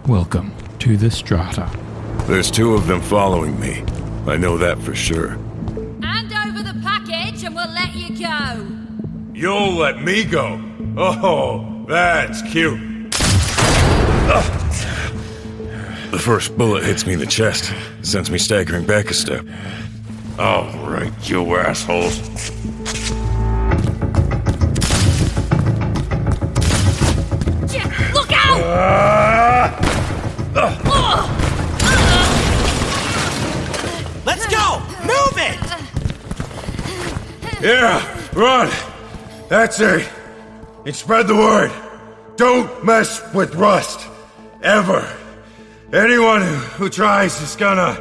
Welcome to the Strata. There's 2 of them following me. I know that for sure. Hand over the package and we'll let you go. You'll let me go? Oh, that's cute. The first bullet hits me in the chest, sends me staggering back a step. All right, you assholes. Look out! Let's go! Move it! Yeah, run! That's it. And spread the word. Don't mess with Rust. Ever. Anyone who tries is gonna...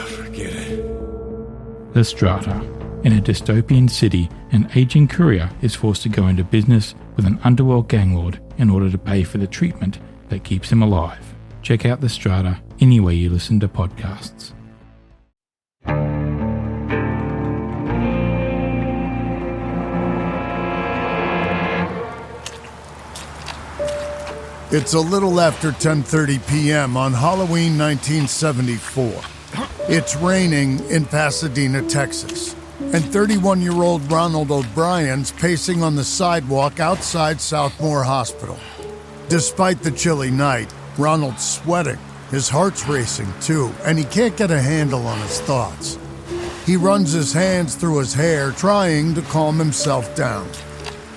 forget it. The Strata. In a dystopian city, an aging courier is forced to go into business with an underworld gang lord in order to pay for the treatment that keeps him alive. Check out The Strata anywhere you listen to podcasts. It's a little after 10:30 p.m. on Halloween 1974. It's raining in Pasadena, Texas, and 31-year-old Ronal O'Bryan's pacing on the sidewalk outside Southmore Hospital. Despite the chilly night, Ronald's sweating, his heart's racing too, and he can't get a handle on his thoughts. He runs his hands through his hair, trying to calm himself down.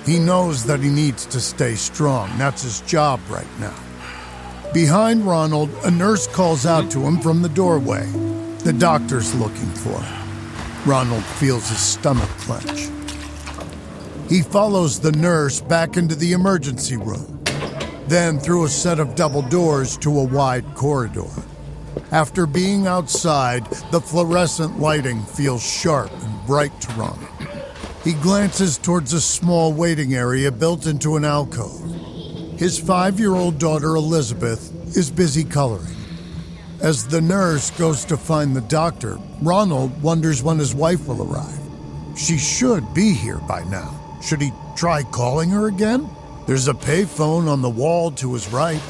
He knows that he needs to stay strong. That's his job right now. Behind Ronald, a nurse calls out to him from the doorway. The doctor's looking for him. Ronald feels his stomach clench. He follows the nurse back into the emergency room, then through a set of double doors to a wide corridor. After being outside, the fluorescent lighting feels sharp and bright to Ronald. He glances towards a small waiting area built into an alcove. His 5-year-old daughter, Elizabeth, is busy coloring. As the nurse goes to find the doctor, Ronald wonders when his wife will arrive. She should be here by now. Should he try calling her again? There's a payphone on the wall to his right.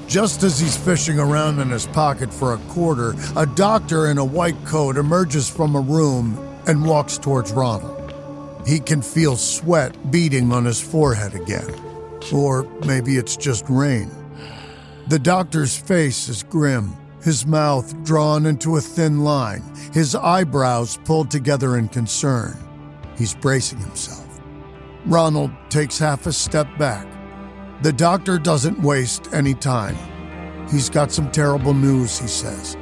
Just as he's fishing around in his pocket for a quarter, a doctor in a white coat emerges from a room and walks towards Ronald. He can feel sweat beading on his forehead again. Or maybe it's just rain. The doctor's face is grim, his mouth drawn into a thin line, his eyebrows pulled together in concern. He's bracing himself. Ronald takes half a step back. The doctor doesn't waste any time. He's got some terrible news, he says.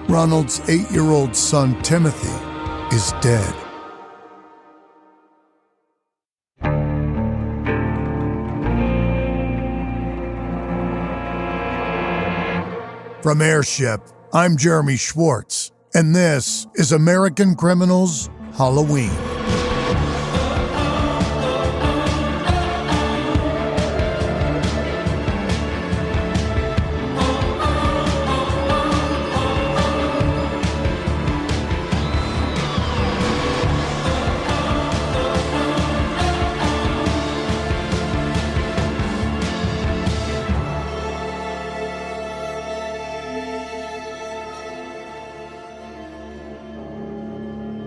Ronald's 8-year-old son, Timothy, is dead. From Airship, I'm Jeremy Schwartz, and this is American Criminals Halloween.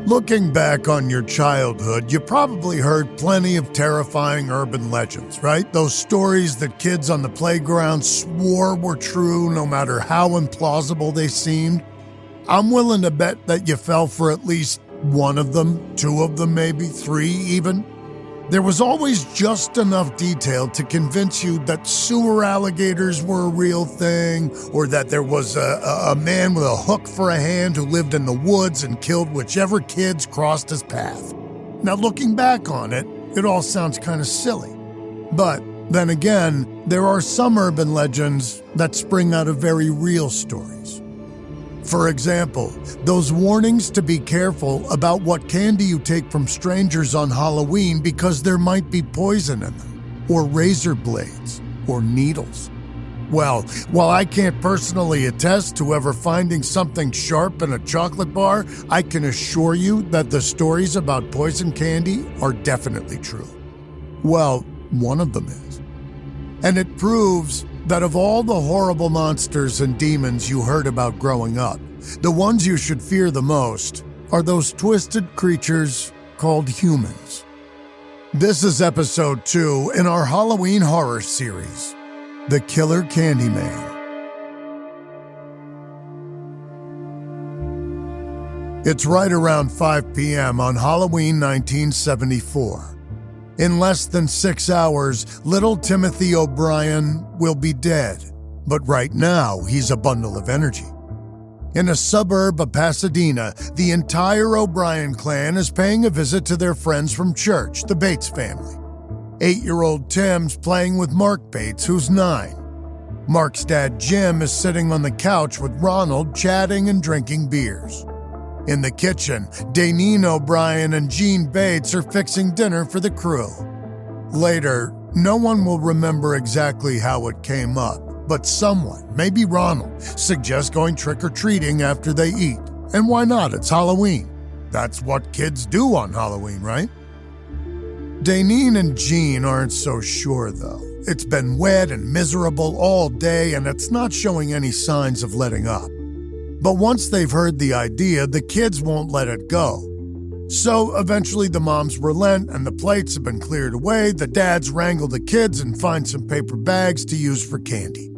Looking back on your childhood, you probably heard plenty of terrifying urban legends, right? Those stories that kids on the playground swore were true no matter how implausible they seemed. I'm willing to bet that you fell for at least one of them, 2 of them maybe, 3 even. There was always just enough detail to convince you that sewer alligators were a real thing, or that there was a man with a hook for a hand who lived in the woods and killed whichever kids crossed his path. Now, looking back on it, it all sounds kind of silly. But then again, there are some urban legends that spring out of very real stories. For example, those warnings to be careful about what candy you take from strangers on Halloween because there might be poison in them, or razor blades, or needles. Well, while I can't personally attest to ever finding something sharp in a chocolate bar, I can assure you that the stories about poison candy are definitely true. Well, one of them is. And it proves that of all the horrible monsters and demons you heard about growing up, the ones you should fear the most are those twisted creatures called humans. This is episode 2 in our Halloween horror series, The Killer Candyman. It's right around 5 p.m. on Halloween 1974. In less than 6 hours, little Timothy O'Bryan will be dead, but right now he's a bundle of energy. In a suburb of Pasadena, the entire O'Bryan clan is paying a visit to their friends from church, the Bates family. 8-year-old Tim's playing with Mark Bates, who's 9. Mark's dad, Jim, is sitting on the couch with Ronald, chatting and drinking beers. In the kitchen, Daneen O'Bryan and Jean Bates are fixing dinner for the crew. Later, no one will remember exactly how it came up, but someone, maybe Ronald, suggests going trick-or-treating after they eat. And why not? It's Halloween. That's what kids do on Halloween, right? Daneen and Jean aren't so sure, though. It's been wet and miserable all day, and it's not showing any signs of letting up. But once they've heard the idea, the kids won't let it go. So eventually the moms relent and the plates have been cleared away. The dads wrangle the kids and find some paper bags to use for candy.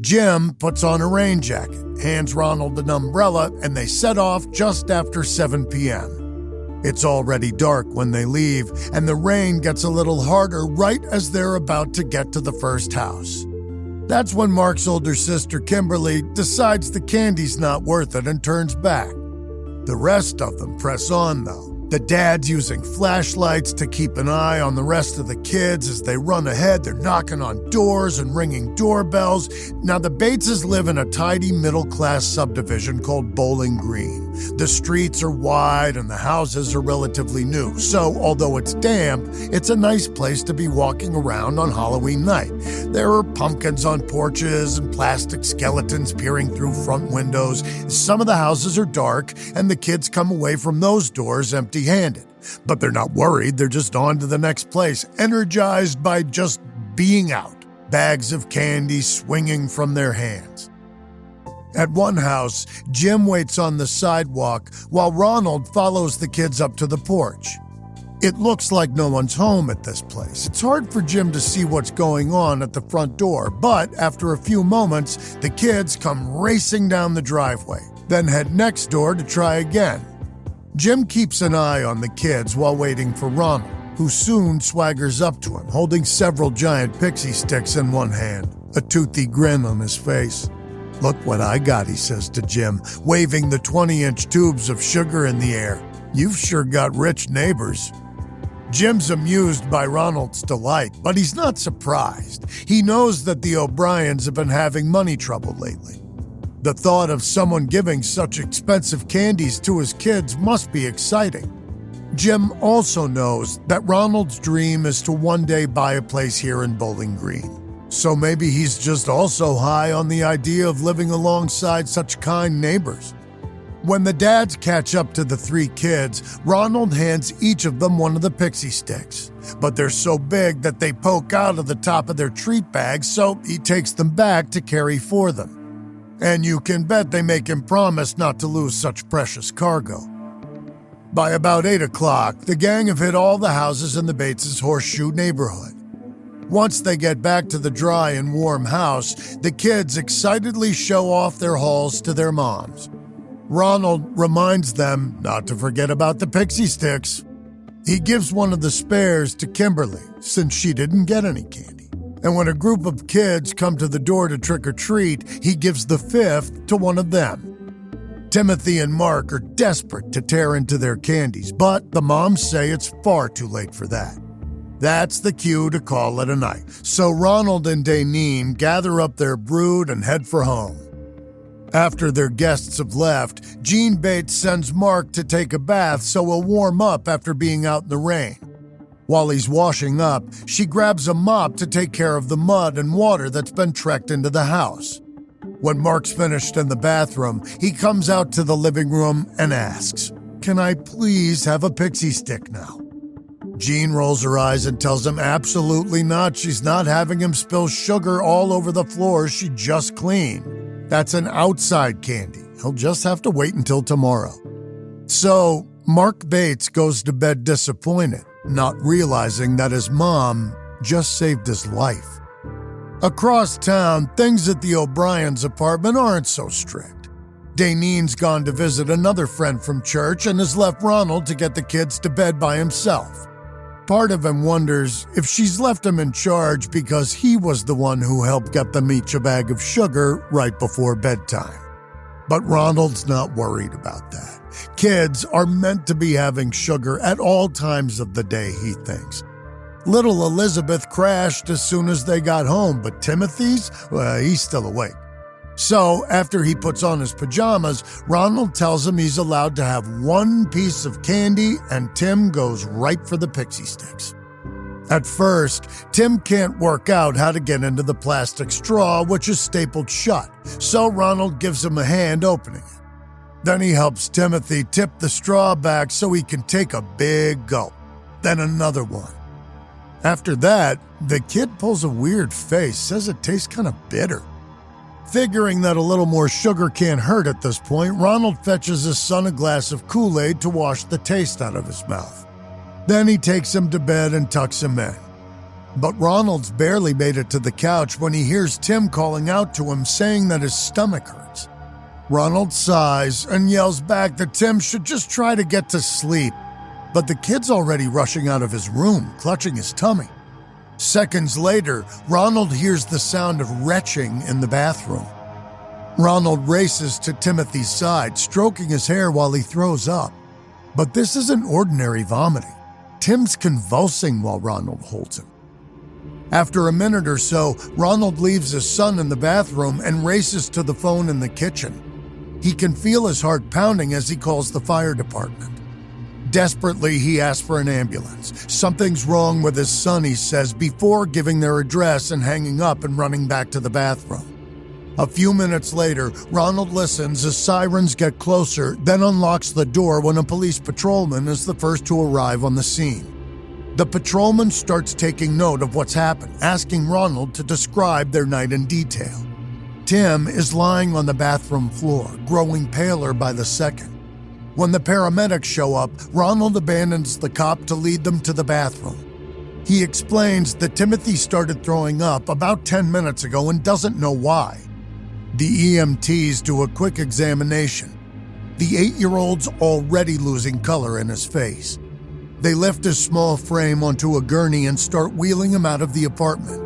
Jim puts on a rain jacket, hands Ronald an umbrella, and they set off just after 7 p.m. It's already dark when they leave, and the rain gets a little harder right as they're about to get to the first house. That's when Mark's older sister, Kimberly, decides the candy's not worth it and turns back. The rest of them press on, though. The dad's using flashlights to keep an eye on the rest of the kids. As they run ahead, they're knocking on doors and ringing doorbells. Now, the Bateses live in a tidy middle-class subdivision called Bowling Green. The streets are wide and the houses are relatively new. So, although it's damp, it's a nice place to be walking around on Halloween night. There are pumpkins on porches and plastic skeletons peering through front windows. Some of the houses are dark, and the kids come away from those doors empty-handed. But they're not worried, they're just on to the next place, energized by just being out, bags of candy swinging from their hands. At one house, Jim waits on the sidewalk while Ronald follows the kids up to the porch. It looks like no one's home at this place. It's hard for Jim to see what's going on at the front door, but after a few moments, the kids come racing down the driveway, then head next door to try again. Jim keeps an eye on the kids while waiting for Ronald, who soon swaggers up to him, holding several giant pixie sticks in one hand, a toothy grin on his face. "Look what I got," he says to Jim, waving the 20-inch tubes of sugar in the air. "You've sure got rich neighbors." Jim's amused by Ronald's delight, but he's not surprised. He knows that the O'Bryans have been having money trouble lately. The thought of someone giving such expensive candies to his kids must be exciting. Jim also knows that Ronald's dream is to one day buy a place here in Bowling Green. So maybe he's just also high on the idea of living alongside such kind neighbors. When the dads catch up to the 3 kids, Ronald hands each of them one of the pixie sticks. But they're so big that they poke out of the top of their treat bags, so he takes them back to carry for them. And you can bet they make him promise not to lose such precious cargo. By about 8 o'clock, the gang have hit all the houses in the Bates' Horseshoe neighborhood. Once they get back to the dry and warm house, the kids excitedly show off their hauls to their moms. Ronald reminds them not to forget about the pixie sticks. He gives one of the spares to Kimberly, since she didn't get any candy. And when a group of kids come to the door to trick-or-treat, he gives the 5th to one of them. Timothy and Mark are desperate to tear into their candies, but the moms say it's far too late for that. That's the cue to call it a night. So Ronald and Daneen gather up their brood and head for home. After their guests have left, Jean Bates sends Mark to take a bath so he'll warm up after being out in the rain. While he's washing up, she grabs a mop to take care of the mud and water that's been trekked into the house. When Mark's finished in the bathroom, he comes out to the living room and asks, "Can I please have a pixie stick now?" Jean rolls her eyes and tells him absolutely not. She's not having him spill sugar all over the floor she just cleaned. That's an outside candy. He'll just have to wait until tomorrow. So, Mark Bates goes to bed disappointed, not realizing that his mom just saved his life. Across town, things at the O'Brien's apartment aren't so strict. Danine's gone to visit another friend from church and has left Ronald to get the kids to bed by himself. Part of him wonders if she's left him in charge because he was the one who helped get them each a bag of sugar right before bedtime. But Ronald's not worried about that. Kids are meant to be having sugar at all times of the day, he thinks. Little Elizabeth crashed as soon as they got home, but Timothy's, he's still awake. So, after he puts on his pajamas, Ronald tells him he's allowed to have one piece of candy, and Tim goes right for the pixie sticks. At first, Tim can't work out how to get into the plastic straw, which is stapled shut, so Ronald gives him a hand opening it. Then he helps Timothy tip the straw back so he can take a big gulp, then another one. After that, the kid pulls a weird face, says it tastes kind of bitter. Figuring that a little more sugar can't hurt at this point, Ronald fetches his son a glass of Kool-Aid to wash the taste out of his mouth. Then he takes him to bed and tucks him in. But Ronald's barely made it to the couch when he hears Tim calling out to him, saying that his stomach hurts. Ronald sighs and yells back that Tim should just try to get to sleep. But the kid's already rushing out of his room, clutching his tummy. Seconds later, Ronald hears the sound of retching in the bathroom. Ronald races to Timothy's side, stroking his hair while he throws up. But this isn't ordinary vomiting. Tim's convulsing while Ronald holds him. After a minute or so, Ronald leaves his son in the bathroom and races to the phone in the kitchen. He can feel his heart pounding as he calls the fire department. Desperately, he asks for an ambulance. Something's wrong with his son, he says, before giving their address and hanging up and running back to the bathroom. A few minutes later, Ronald listens as sirens get closer, then unlocks the door when a police patrolman is the first to arrive on the scene. The patrolman starts taking note of what's happened, asking Ronald to describe their night in detail. Tim is lying on the bathroom floor, growing paler by the second. When the paramedics show up, Ronald abandons the cop to lead them to the bathroom. He explains that Timothy started throwing up about 10 minutes ago and doesn't know why. The EMTs do a quick examination. The 8-year-old's already losing color in his face. They lift his small frame onto a gurney and start wheeling him out of the apartment.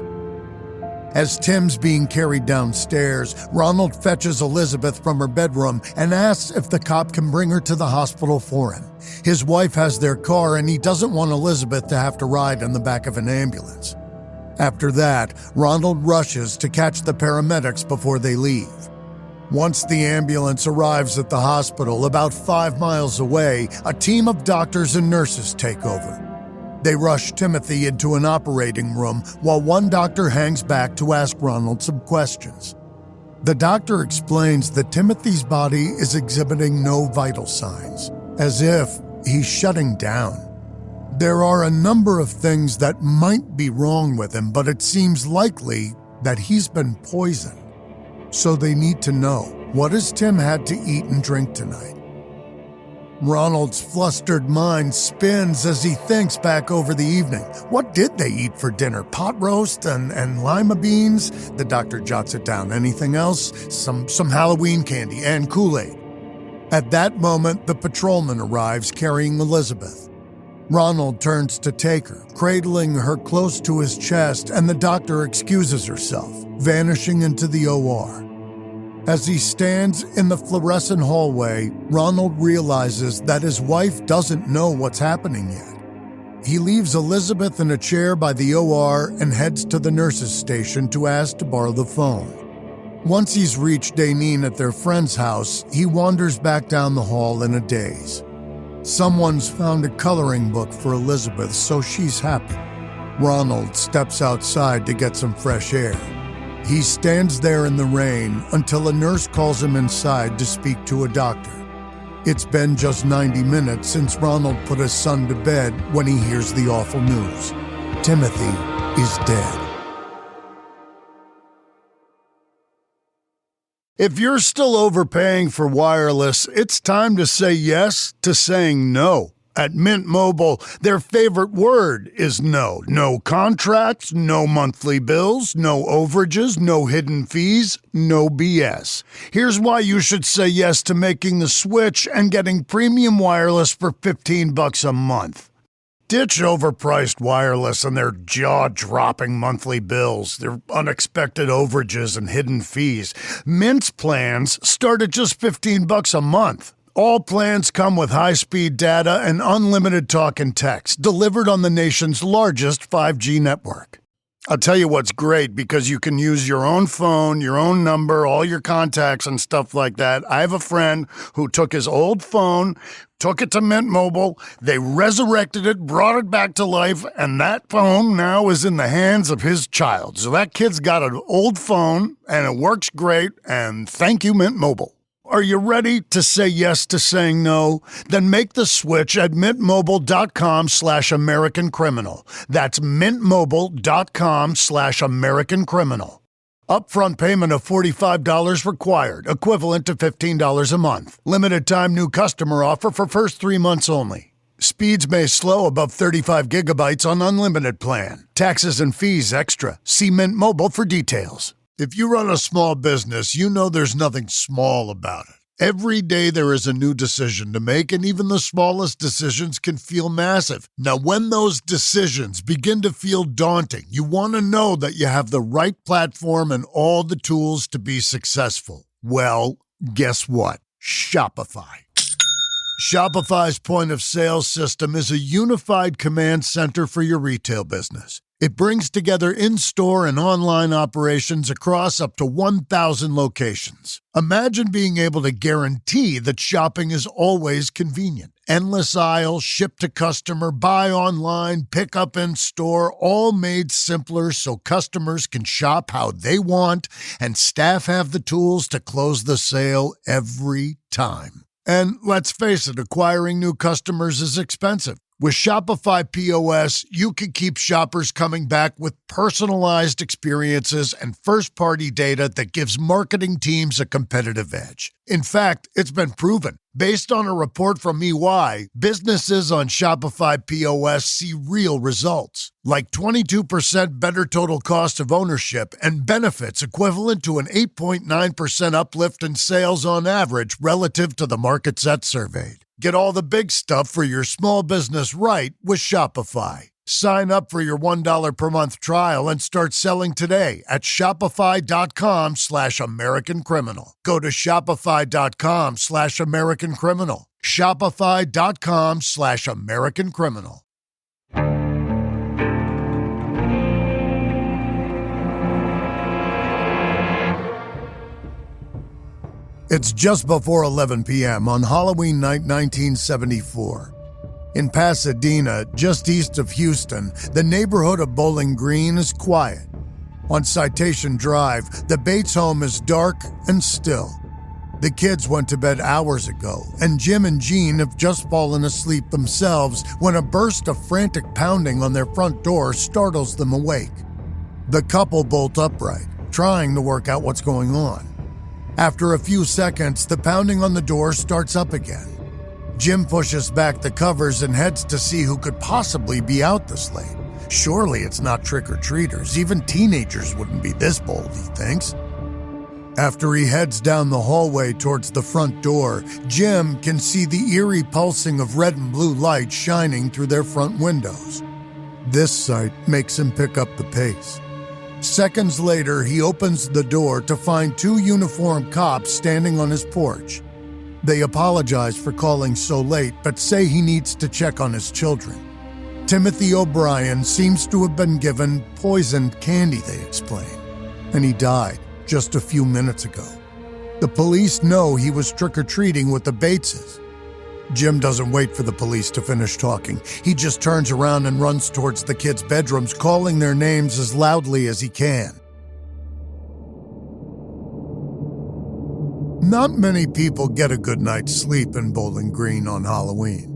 As Tim's being carried downstairs, Ronald fetches Elizabeth from her bedroom and asks if the cop can bring her to the hospital for him. His wife has their car and he doesn't want Elizabeth to have to ride in the back of an ambulance. After that, Ronald rushes to catch the paramedics before they leave. Once the ambulance arrives at the hospital about 5 miles away, a team of doctors and nurses take over. They rush Timothy into an operating room while one doctor hangs back to ask Ronald some questions. The doctor explains that Timothy's body is exhibiting no vital signs, as if he's shutting down. There are a number of things that might be wrong with him, but it seems likely that he's been poisoned. So they need to know, what has Tim had to eat and drink tonight? Ronald's flustered mind spins as he thinks back over the evening. What did they eat for dinner? Pot roast and lima beans? The doctor jots it down. Anything else? Some Halloween candy and Kool-Aid. At that moment, the patrolman arrives carrying Elizabeth. Ronald turns to take her, cradling her close to his chest, and the doctor excuses herself, vanishing into the OR. As he stands in the fluorescent hallway, Ronald realizes that his wife doesn't know what's happening yet. He leaves Elizabeth in a chair by the OR and heads to the nurse's station to ask to borrow the phone. Once he's reached Danine at their friend's house, he wanders back down the hall in a daze. Someone's found a coloring book for Elizabeth, so she's happy. Ronald steps outside to get some fresh air. He stands there in the rain until a nurse calls him inside to speak to a doctor. It's been just 90 minutes since Ronald put his son to bed when he hears the awful news. Timothy is dead. If you're still overpaying for wireless, it's time to say yes to saying no. At Mint Mobile, their favorite word is no. No contracts, no monthly bills, no overages, no hidden fees, no BS. Here's why you should say yes to making the switch and getting premium wireless for $15 a month. Ditch overpriced wireless and their jaw-dropping monthly bills, their unexpected overages and hidden fees. Mint's plans start at just $15 a month. All plans come with high-speed data and unlimited talk and text, delivered on the nation's largest 5G network. I'll tell you what's great, because you can use your own phone, your own number, all your contacts and stuff like that. I have a friend who took his old phone, took it to Mint Mobile, they resurrected it, brought it back to life, and that phone now is in the hands of his child. So that kid's got an old phone, and it works great, and thank you, Mint Mobile. Are you ready to say yes to saying no? Then make the switch at mintmobile.com/AmericanCriminal. That's mintmobile.com/AmericanCriminal. Upfront payment of $45 required, equivalent to $15 a month. Limited time new customer offer for first 3 months only. Speeds may slow above 35 gigabytes on unlimited plan. Taxes and fees extra. See Mint Mobile for details. If you run a small business, you know there's nothing small about it. Every day there is a new decision to make, and even the smallest decisions can feel massive. Now, when those decisions begin to feel daunting, you want to know that you have the right platform and all the tools to be successful. Well, guess what? Shopify. Shopify's point-of-sale system is a unified command center for your retail business. It brings together in-store and online operations across up to 1,000 locations. Imagine being able to guarantee that shopping is always convenient. Endless aisles, ship to customer, buy online, pick up in store, all made simpler so customers can shop how they want and staff have the tools to close the sale every time. And let's face it, acquiring new customers is expensive. With Shopify POS, you can keep shoppers coming back with personalized experiences and first-party data that gives marketing teams a competitive edge. In fact, it's been proven. Based on a report from EY, businesses on Shopify POS see real results, like 22% better total cost of ownership and benefits equivalent to an 8.9% uplift in sales on average relative to the markets that surveyed. Get all the big stuff for your small business right with Shopify. Sign up for your $1 per month trial and start selling today at shopify.com/AmericanCriminal. Go to shopify.com/AmericanCriminal. Shopify.com/AmericanCriminal. It's just before 11 p.m. on Halloween night 1974. In Pasadena, just east of Houston, the neighborhood of Bowling Green is quiet. On Citation Drive, the Bates home is dark and still. The kids went to bed hours ago, and Jim and Jean have just fallen asleep themselves when a burst of frantic pounding on their front door startles them awake. The couple bolt upright, trying to work out what's going on. After a few seconds, the pounding on the door starts up again. Jim pushes back the covers and heads to see who could possibly be out this late. Surely it's not trick-or-treaters. Even teenagers wouldn't be this bold, he thinks. After he heads down the hallway towards the front door, Jim can see the eerie pulsing of red and blue light shining through their front windows. This sight makes him pick up the pace. Seconds later, he opens the door to find two uniformed cops standing on his porch. They apologize for calling so late, but say he needs to check on his children. Timothy O'Bryan seems to have been given poisoned candy, they explain, and he died just a few minutes ago. The police know he was trick-or-treating with the Bateses. Jim doesn't wait for the police to finish talking. He just turns around and runs towards the kids' bedrooms, calling their names as loudly as he can. Not many people get a good night's sleep in Bowling Green on Halloween.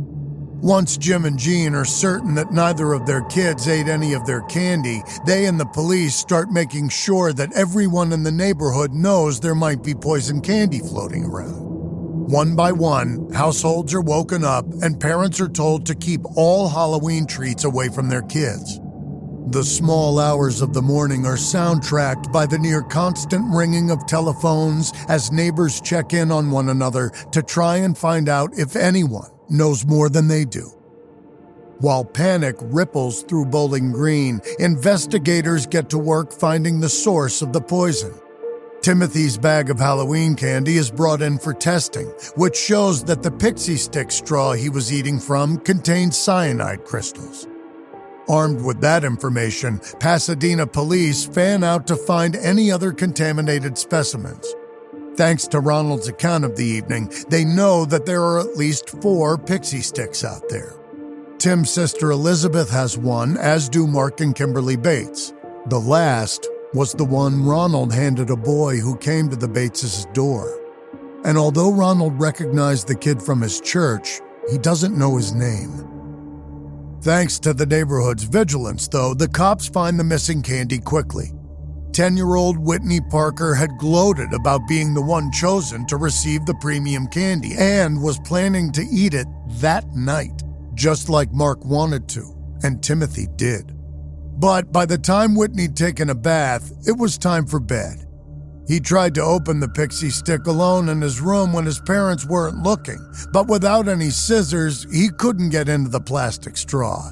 Once Jim and Jean are certain that neither of their kids ate any of their candy, they and the police start making sure that everyone in the neighborhood knows there might be poison candy floating around. One by one, households are woken up and parents are told to keep all Halloween treats away from their kids. The small hours of the morning are soundtracked by the near constant ringing of telephones as neighbors check in on one another to try and find out if anyone knows more than they do. While panic ripples through Bowling Green, investigators get to work finding the source of the poison. Timothy's bag of Halloween candy is brought in for testing, which shows that the pixie stick straw he was eating from contained cyanide crystals. Armed with that information, Pasadena police fan out to find any other contaminated specimens. Thanks to Ronald's account of the evening, they know that there are at least 4 pixie sticks out there. Tim's sister Elizabeth has one, as do Mark and Kimberly Bates. The last was the one Ronald handed a boy who came to the Bates' door. And although Ronald recognized the kid from his church, he doesn't know his name. Thanks to the neighborhood's vigilance, though, the cops find the missing candy quickly. 10-year-old Whitney Parker had gloated about being the one chosen to receive the premium candy and was planning to eat it that night, just like Mark wanted to, and Timothy did. But by the time Whitney'd taken a bath, it was time for bed. He tried to open the pixie stick alone in his room when his parents weren't looking, but without any scissors, he couldn't get into the plastic straw.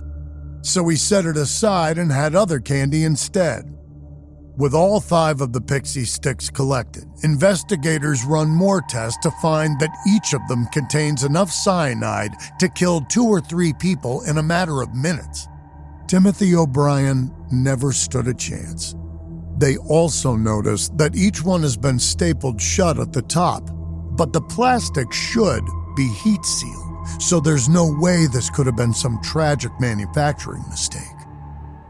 So he set it aside and had other candy instead. With all 5 of the pixie sticks collected, investigators run more tests to find that each of them contains enough cyanide to kill 2 or 3 people in a matter of minutes. Timothy O'Bryan never stood a chance. They also noticed that each one has been stapled shut at the top, but the plastic should be heat sealed, so there's no way this could have been some tragic manufacturing mistake.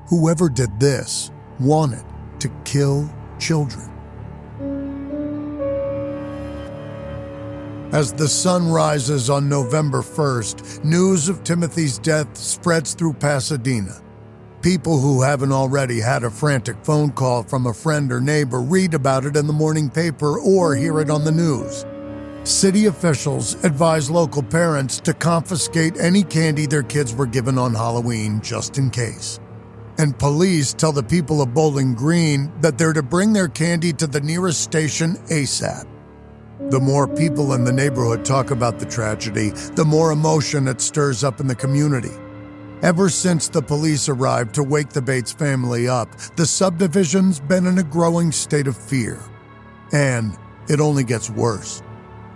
Whoever did this wanted to kill children. As the sun rises on November 1st, news of Timothy's death spreads through Pasadena. People who haven't already had a frantic phone call from a friend or neighbor read about it in the morning paper or hear it on the news. City officials advise local parents to confiscate any candy their kids were given on Halloween just in case. And police tell the people of Bowling Green that they're to bring their candy to the nearest station ASAP. The more people in the neighborhood talk about the tragedy, the more emotion it stirs up in the community. Ever since the police arrived to wake the Bates family up, the subdivision's been in a growing state of fear. And it only gets worse.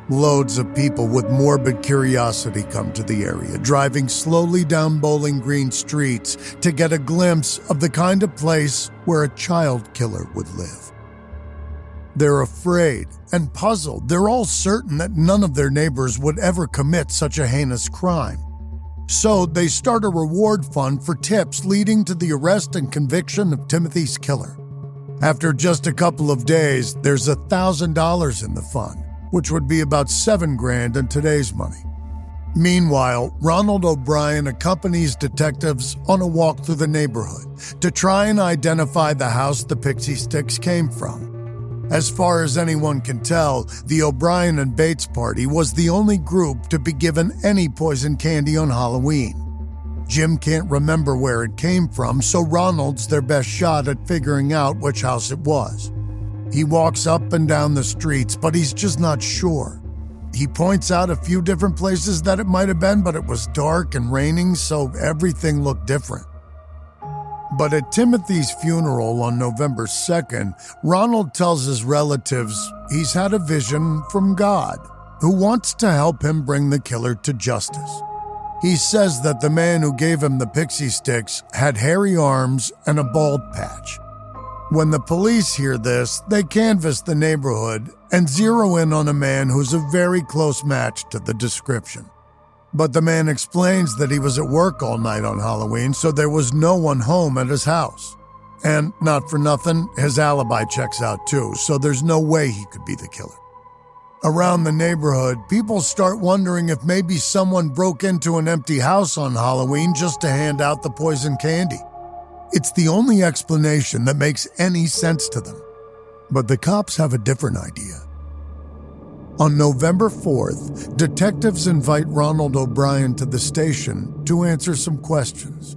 Loads of people with morbid curiosity come to the area, driving slowly down Bowling Green streets to get a glimpse of the kind of place where a child killer would live. They're afraid and puzzled. They're all certain that none of their neighbors would ever commit such a heinous crime. So they start a reward fund for tips leading to the arrest and conviction of Timothy's killer. After just a couple of days, there's $1,000 in the fund, which would be about $7,000 in today's money. Meanwhile, Ronal O'Bryan accompanies detectives on a walk through the neighborhood to try and identify the house the pixie sticks came from. As far as anyone can tell, the O'Bryan and Bates party was the only group to be given any poison candy on Halloween. Jim can't remember where it came from, so Ronald's their best shot at figuring out which house it was. He walks up and down the streets, but he's just not sure. He points out a few different places that it might have been, but it was dark and raining, so everything looked different. But at Timothy's funeral on November 2nd, Ronald tells his relatives he's had a vision from God, who wants to help him bring the killer to justice. He says that the man who gave him the pixie sticks had hairy arms and a bald patch. When the police hear this, they canvass the neighborhood and zero in on a man who's a very close match to the description. But the man explains that he was at work all night on Halloween, so there was no one home at his house. And not for nothing, his alibi checks out too, so there's no way he could be the killer. Around the neighborhood, people start wondering if maybe someone broke into an empty house on Halloween just to hand out the poison candy. It's the only explanation that makes any sense to them. But the cops have a different idea. On November 4th, detectives invite Ronal O'Bryan to the station to answer some questions.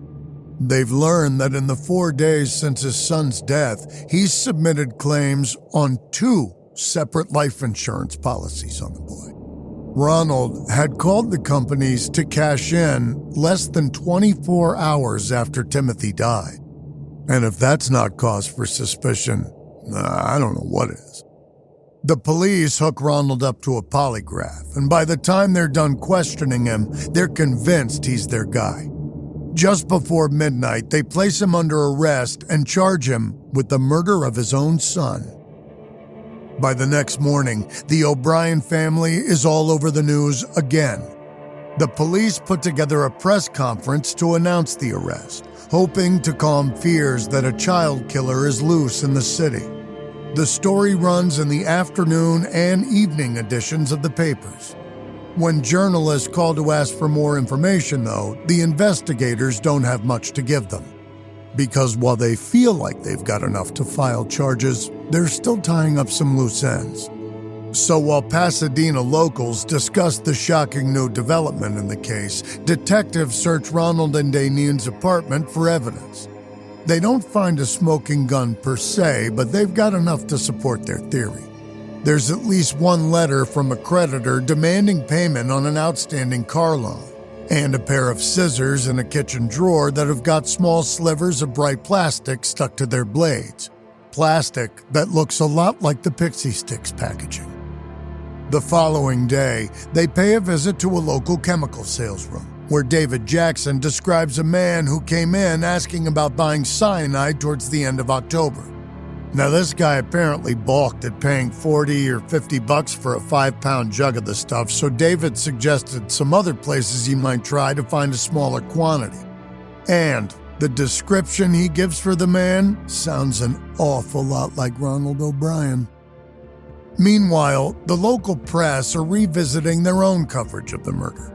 They've learned that in the 4 days since his son's death, he's submitted claims on 2 separate life insurance policies on the boy. Ronald had called the companies to cash in less than 24 hours after Timothy died. And if that's not cause for suspicion, I don't know what is. The police hook Ronald up to a polygraph, and by the time they're done questioning him, they're convinced he's their guy. Just before midnight, they place him under arrest and charge him with the murder of his own son. By the next morning, the O'Bryan family is all over the news again. The police put together a press conference to announce the arrest, hoping to calm fears that a child killer is loose in the city. The story runs in the afternoon and evening editions of the papers. When journalists call to ask for more information, though, the investigators don't have much to give them. Because while they feel like they've got enough to file charges, they're still tying up some loose ends. So while Pasadena locals discuss the shocking new development in the case, detectives search Ronald and Danin's apartment for evidence. They don't find a smoking gun per se, but they've got enough to support their theory. There's at least one letter from a creditor demanding payment on an outstanding car loan, and a pair of scissors in a kitchen drawer that have got small slivers of bright plastic stuck to their blades. Plastic that looks a lot like the Pixie Sticks packaging. The following day, they pay a visit to a local chemical sales room, where David Jackson describes a man who came in asking about buying cyanide towards the end of October. Now, this guy apparently balked at paying $40 or $50 for a 5-pound jug of the stuff, so David suggested some other places he might try to find a smaller quantity. And the description he gives for the man sounds an awful lot like Ronal O'Bryan. Meanwhile, the local press are revisiting their own coverage of the murder.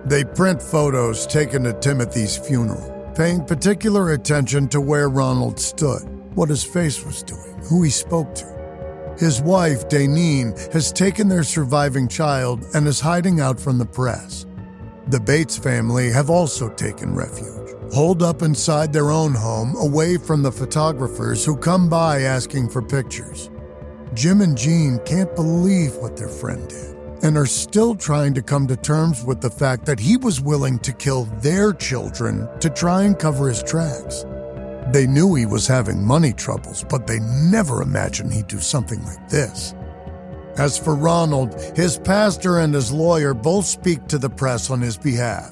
They print photos taken at Timothy's funeral, paying particular attention to where Ronald stood, what his face was doing, who he spoke to. His wife, Danin, has taken their surviving child and is hiding out from the press. The Bates family have also taken refuge, holed up inside their own home away from the photographers who come by asking for pictures. Jim and Jean can't believe what their friend did and are still trying to come to terms with the fact that he was willing to kill their children to try and cover his tracks. They knew he was having money troubles, but they never imagined he'd do something like this. As for Ronald, his pastor and his lawyer both speak to the press on his behalf.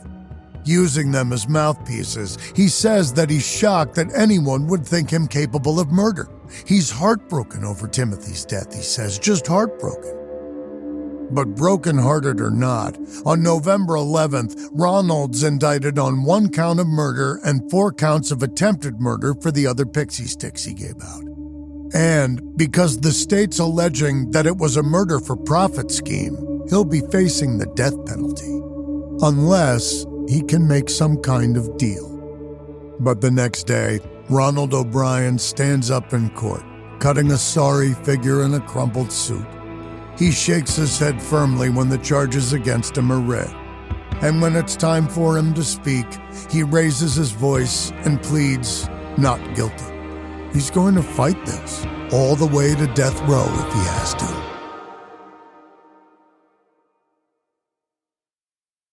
Using them as mouthpieces, he says that he's shocked that anyone would think him capable of murder. He's heartbroken over Timothy's death, he says, just heartbroken. But broken-hearted or not, on November 11th, Ronald's indicted on 1 count of murder and 4 counts of attempted murder for the other Pixie Sticks he gave out. And because the state's alleging that it was a murder-for-profit scheme, he'll be facing the death penalty. Unless he can make some kind of deal. But the next day, Ronal O'Bryan stands up in court, cutting a sorry figure in a crumpled suit. He shakes his head firmly when the charges against him are read. And when it's time for him to speak, he raises his voice and pleads not guilty. He's going to fight this, all the way to death row if he has to.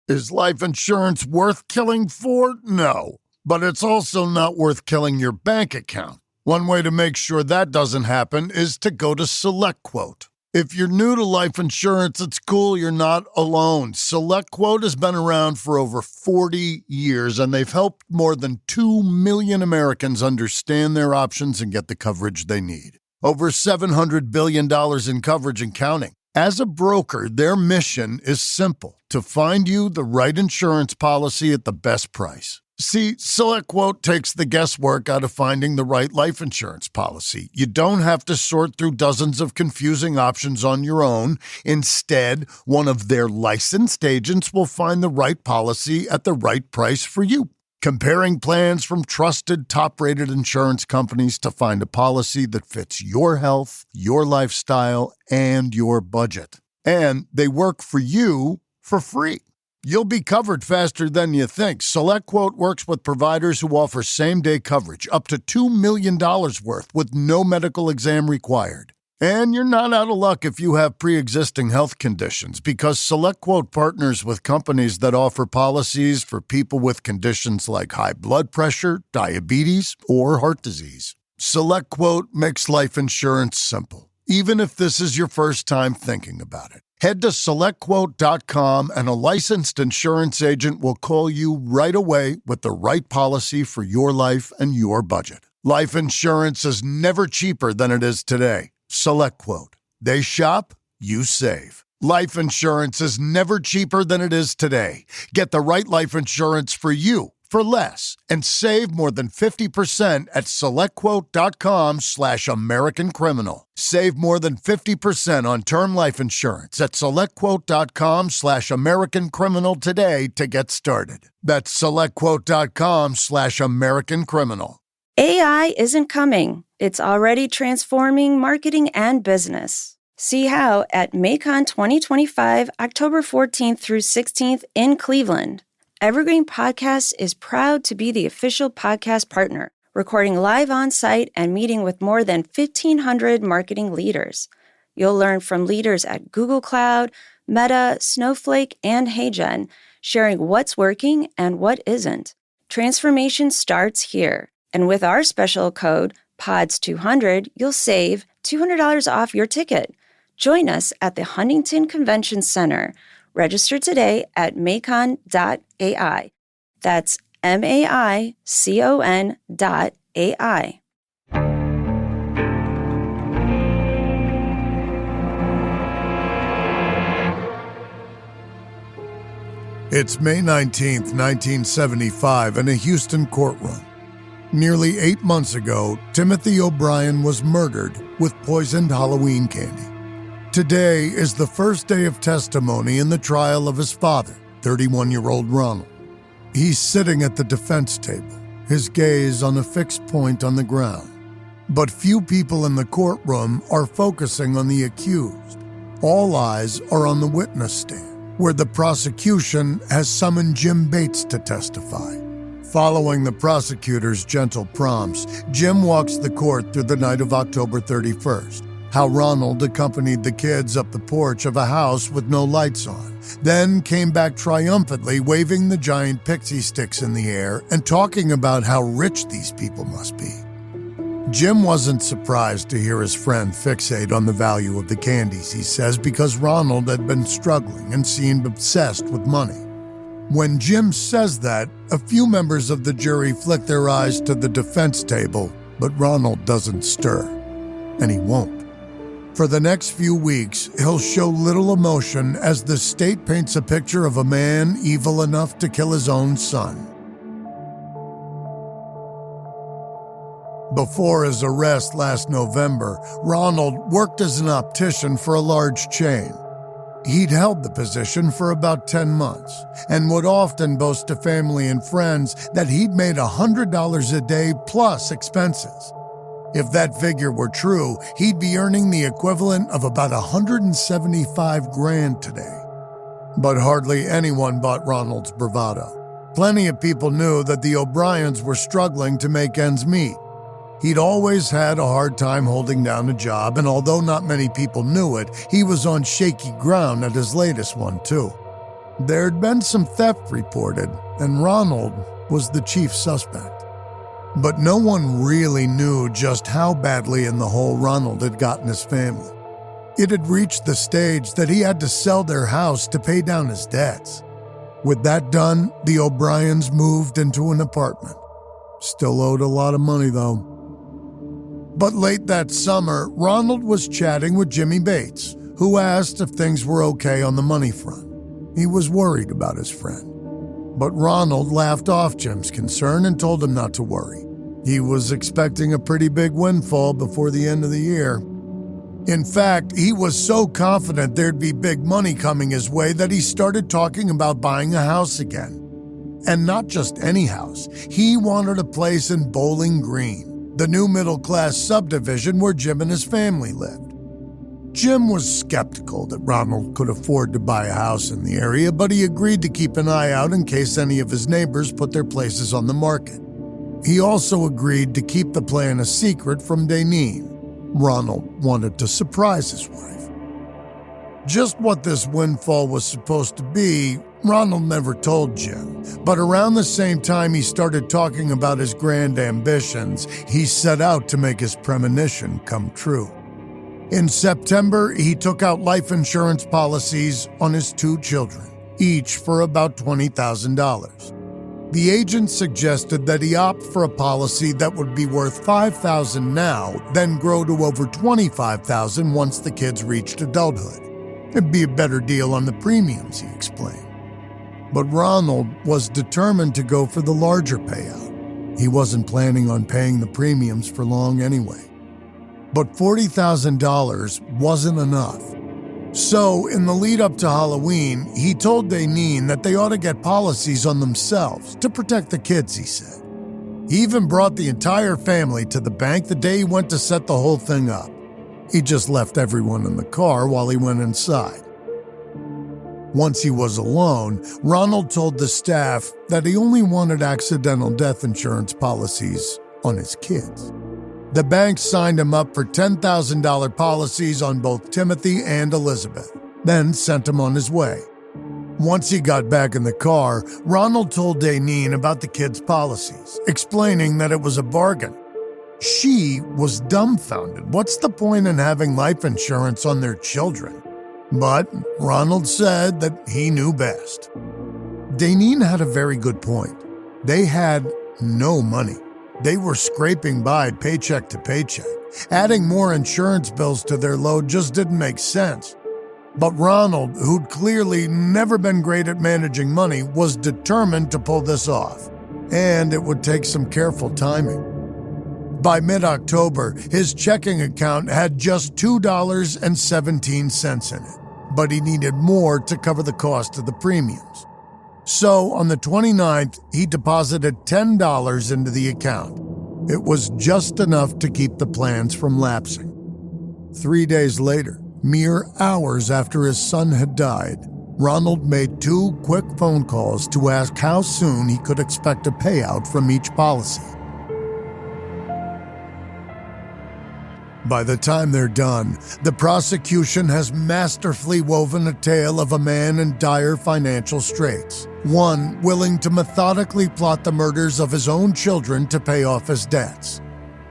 Is life insurance worth killing for? No. But it's also not worth killing your bank account. One way to make sure that doesn't happen is to go to SelectQuote. If you're new to life insurance, it's cool you're not alone. SelectQuote has been around for over 40 years, and they've helped more than 2 million Americans understand their options and get the coverage they need. Over $700 billion in coverage and counting. As a broker, their mission is simple: to find you the right insurance policy at the best price. See, SelectQuote takes the guesswork out of finding the right life insurance policy. You don't have to sort through dozens of confusing options on your own. Instead, one of their licensed agents will find the right policy at the right price for you. Comparing plans from trusted, top-rated insurance companies to find a policy that fits your health, your lifestyle, and your budget. And they work for you for free. You'll be covered faster than you think. SelectQuote works with providers who offer same-day coverage up to $2 million worth with no medical exam required. And you're not out of luck if you have pre-existing health conditions, because SelectQuote partners with companies that offer policies for people with conditions like high blood pressure, diabetes, or heart disease. SelectQuote makes life insurance simple, even if this is your first time thinking about it. Head to SelectQuote.com and a licensed insurance agent will call you right away with the right policy for your life and your budget. Life insurance is never cheaper than it is today. SelectQuote. They shop, you save. Life insurance is never cheaper than it is today. Get the right life insurance for you for less and save more than 50% at SelectQuote.com/American Criminal. Save more than 50% on term life insurance at SelectQuote.com/American Criminal today to get started. That's SelectQuote.com/American Criminal. AI isn't coming. It's already transforming marketing and business. See how at MACON 2025, October 14th through 16th in Cleveland. Evergreen Podcasts is proud to be the official podcast partner, recording live on-site and meeting with more than 1,500 marketing leaders. You'll learn from leaders at Google Cloud, Meta, Snowflake, and HeyGen, sharing what's working and what isn't. Transformation starts here. And with our special code, PODS200, you'll save $200 off your ticket. Join us at the Huntington Convention Center. Register today at macon.ai. That's MAICON.ai. It's May 19th, 1975, in a Houston courtroom. Nearly 8 months ago, Timothy O'Bryan was murdered with poisoned Halloween candy. Today is the first day of testimony in the trial of his father, 31-year-old Ronald. He's sitting at the defense table, his gaze on a fixed point on the ground. But few people in the courtroom are focusing on the accused. All eyes are on the witness stand, where the prosecution has summoned Jim Bates to testify. Following the prosecutor's gentle prompts, Jim walks the court through the night of October 31st. How Ronald accompanied the kids up the porch of a house with no lights on, then came back triumphantly waving the giant pixie sticks in the air and talking about how rich these people must be. Jim wasn't surprised to hear his friend fixate on the value of the candies, he says, because Ronald had been struggling and seemed obsessed with money. When Jim says that, a few members of the jury flick their eyes to the defense table, but Ronald doesn't stir, and he won't. For the next few weeks, he'll show little emotion as the state paints a picture of a man evil enough to kill his own son. Before his arrest last November, Ronald worked as an optician for a large chain. He'd held the position for about 10 months and would often boast to family and friends that he'd made $100 a day plus expenses. If that figure were true, he'd be earning the equivalent of about $175,000 today. But hardly anyone bought Ronald's bravado. Plenty of people knew that the O'Bryans were struggling to make ends meet. He'd always had a hard time holding down a job, and although not many people knew it, he was on shaky ground at his latest one, too. There'd been some theft reported, and Ronald was the chief suspect. But no one really knew just how badly in the hole Ronald had gotten his family. It had reached the stage that he had to sell their house to pay down his debts. With that done, the O'Bryans moved into an apartment. Still owed a lot of money, though. But late that summer, Ronald was chatting with Jimmy Bates, who asked if things were okay on the money front. He was worried about his friend. But Ronald laughed off Jim's concern and told him not to worry. He was expecting a pretty big windfall before the end of the year. In fact, he was so confident there'd be big money coming his way that he started talking about buying a house again. And not just any house. He wanted a place in Bowling Green, the new middle-class subdivision where Jim and his family lived. Jim was skeptical that Ronald could afford to buy a house in the area, but he agreed to keep an eye out in case any of his neighbors put their places on the market. He also agreed to keep the plan a secret from Deneen. Ronald wanted to surprise his wife. Just what this windfall was supposed to be, Ronald never told Jim, but around the same time he started talking about his grand ambitions, he set out to make his premonition come true. In September, he took out life insurance policies on his 2 children, each for about $20,000. The agent suggested that he opt for a policy that would be worth $5,000 now, then grow to over $25,000 once the kids reached adulthood. It'd be a better deal on the premiums, he explained. But Ronald was determined to go for the larger payout. He wasn't planning on paying the premiums for long anyway. But $40,000 wasn't enough. So, in the lead up to Halloween, he told Deneen that they ought to get policies on themselves to protect the kids, he said. He even brought the entire family to the bank the day he went to set the whole thing up. He just left everyone in the car while he went inside. Once he was alone, Ronald told the staff that he only wanted accidental death insurance policies on his kids. The bank signed him up for $10,000 policies on both Timothy and Elizabeth, then sent him on his way. Once he got back in the car, Ronald told Deneen about the kids' policies, explaining that it was a bargain. She was dumbfounded. What's the point in having life insurance on their children? But Ronald said that he knew best. Deneen had a very good point. They had no money. They were scraping by paycheck to paycheck. Adding more insurance bills to their load just didn't make sense. But Ronald, who'd clearly never been great at managing money, was determined to pull this off. And it would take some careful timing. By mid-October, his checking account had just $2.17 in it, but he needed more to cover the cost of the premiums. So, on the 29th, he deposited $10 into the account. It was just enough to keep the plans from lapsing. 3 days later, mere hours after his son had died, Ronald made 2 quick phone calls to ask how soon he could expect a payout from each policy. By the time they're done, the prosecution has masterfully woven a tale of a man in dire financial straits, one willing to methodically plot the murders of his own children to pay off his debts.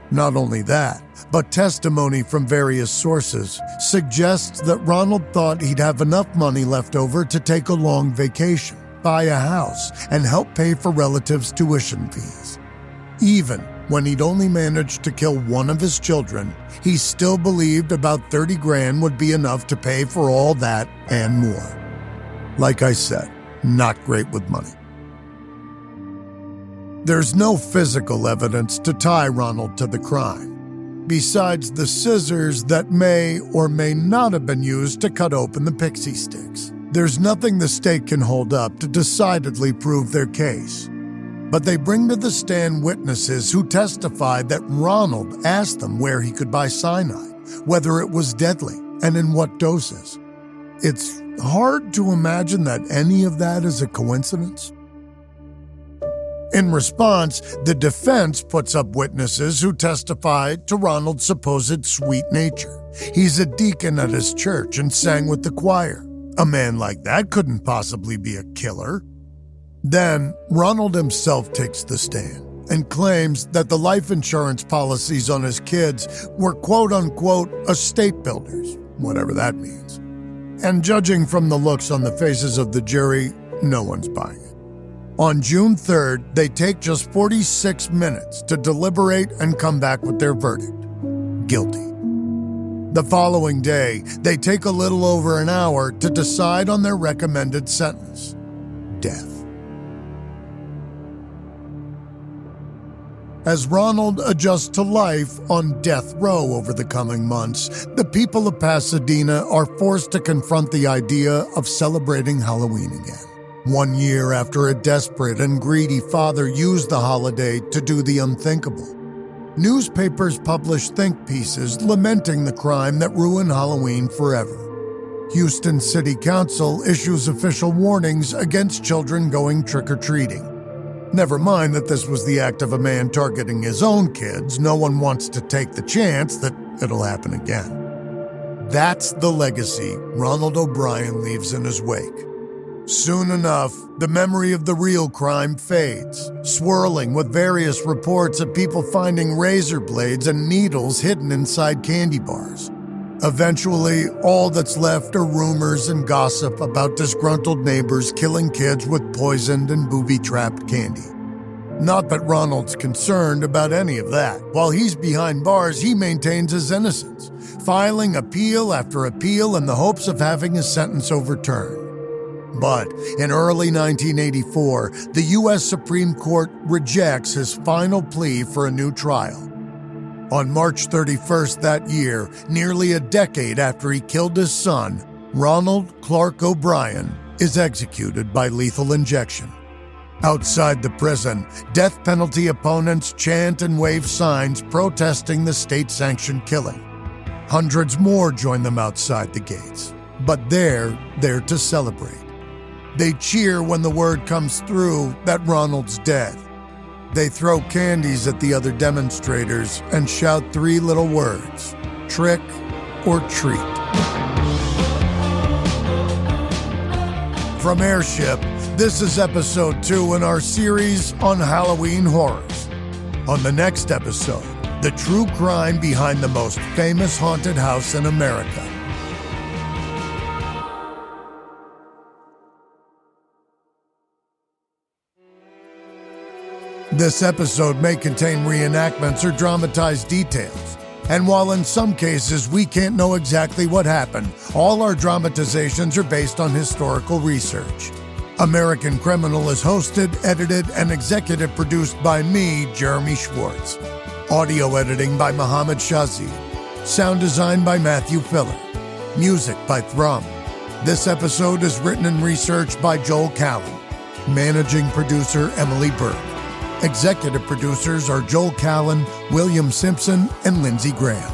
Not only that, but testimony from various sources suggests that Ronald thought he'd have enough money left over to take a long vacation, buy a house, and help pay for relatives' tuition fees. Even when he'd only managed to kill one of his children, he still believed about $30,000 would be enough to pay for all that and more. Like I said, not great with money. There's no physical evidence to tie Ronald to the crime, besides the scissors that may or may not have been used to cut open the pixie sticks. There's nothing the state can hold up to decidedly prove their case. But they bring to the stand witnesses who testified that Ronald asked them where he could buy cyanide, whether it was deadly, and in what doses. It's hard to imagine that any of that is a coincidence. In response, the defense puts up witnesses who testify to Ronald's supposed sweet nature. He's a deacon at his church and sang with the choir. A man like that couldn't possibly be a killer. Then, Ronald himself takes the stand and claims that the life insurance policies on his kids were quote-unquote estate builders, whatever that means. And judging from the looks on the faces of the jury, no one's buying it. On June 3rd, they take just 46 minutes to deliberate and come back with their verdict: guilty. The following day, they take a little over an hour to decide on their recommended sentence: death. As Ronald adjusts to life on death row over the coming months, the people of Pasadena are forced to confront the idea of celebrating Halloween again. 1 year after a desperate and greedy father used the holiday to do the unthinkable. Newspapers publish think pieces lamenting the crime that ruined Halloween forever. Houston City Council issues official warnings against children going trick-or-treating. Never mind that this was the act of a man targeting his own kids, no one wants to take the chance that it'll happen again. That's the legacy Ronal O'Bryan leaves in his wake. Soon enough, the memory of the real crime fades, swirling with various reports of people finding razor blades and needles hidden inside candy bars. Eventually, all that's left are rumors and gossip about disgruntled neighbors killing kids with poisoned and booby-trapped candy. Not that Ronald's concerned about any of that. While he's behind bars, he maintains his innocence, filing appeal after appeal in the hopes of having his sentence overturned. But in early 1984, the U.S. Supreme Court rejects his final plea for a new trial. On March 31st that year, nearly a decade after he killed his son, Ronald Clark O'Bryan is executed by lethal injection. Outside the prison, death penalty opponents chant and wave signs protesting the state-sanctioned killing. Hundreds more join them outside the gates, but they're there to celebrate. They cheer when the word comes through that Ronald's dead. They throw candies at the other demonstrators and shout 3 little words: trick or treat. From Airship, this is episode 2 in our series on Halloween horrors. On the next episode, the true crime behind the most famous haunted house in America. This episode may contain reenactments or dramatized details, and while in some cases we can't know exactly what happened, all our dramatizations are based on historical research. American Criminal is hosted, edited, and executive produced by me, Jeremy Schwartz. Audio editing by Mohammed Shazid. Sound design by Matthew Filler. Music by Thrum. This episode is written and researched by Joel Callan. Managing producer Emily Burke. Executive producers are Joel Callan, William Simpson, and Lindsey Graham.